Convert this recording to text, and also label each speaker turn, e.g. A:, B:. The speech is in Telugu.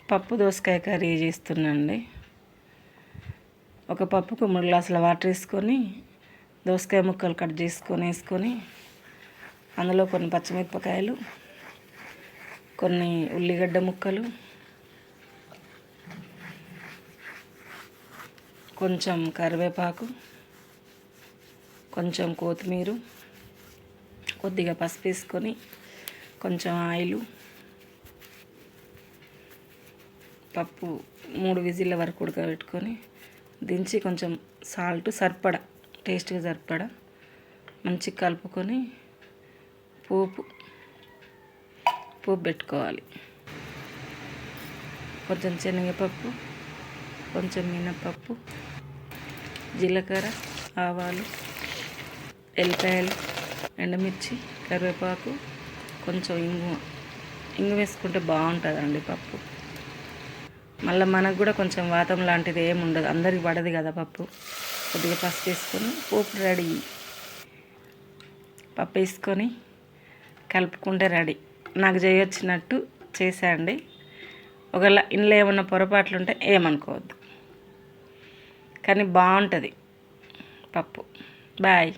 A: పప్పు దోసకాయ కర్రీ చేస్తున్నానండి. ఒక పప్పుకు 3 గ్లాసుల వాటర్ వేసుకొని దోసకాయ ముక్కలు కట్ చేసుకొని వేసుకొని అందులో కొన్ని పచ్చిమిరపకాయలు, కొన్ని ఉల్లిగడ్డ ముక్కలు, కొంచెం కరివేపాకు, కొంచెం కొత్తిమీర, కొద్దిగా పసుపు వేసుకొని కొంచెం ఆయిలు, పప్పు 3 విజిల్ల వరకు ఉడకబెట్టుకొని దించి కొంచెం సాల్ట్ సరిపడా టేస్ట్గా సరిపడా మంచిగా కలుపుకొని పోపు పెట్టుకోవాలి. కొంచెం శనగపప్పు, కొంచెం మినపప్పు, జీలకర్ర, ఆవాలు, ఎల్లిపాయలు, ఎండుమిర్చి, కరివేపాకు, కొంచెం ఇంగు వేసుకుంటే బాగుంటుందండి పప్పు. మళ్ళీ మనకు కూడా కొంచెం వాతం లాంటిది ఏమి ఉండదు, అందరికి పడదు కదా పప్పు. కొద్దిగా పసుపు వేసుకొని పోపు రెడీ. పప్పు వేసుకొని కలుపుకుంటే రెడీ. నాకు చేయొచ్చినట్టు చేశాండి. ఒకవేళ ఇంట్లో ఏమన్నా పొరపాట్లు ఉంటే ఏమనుకోవద్దు, కానీ బాగుంటుంది పప్పు. బాయ్.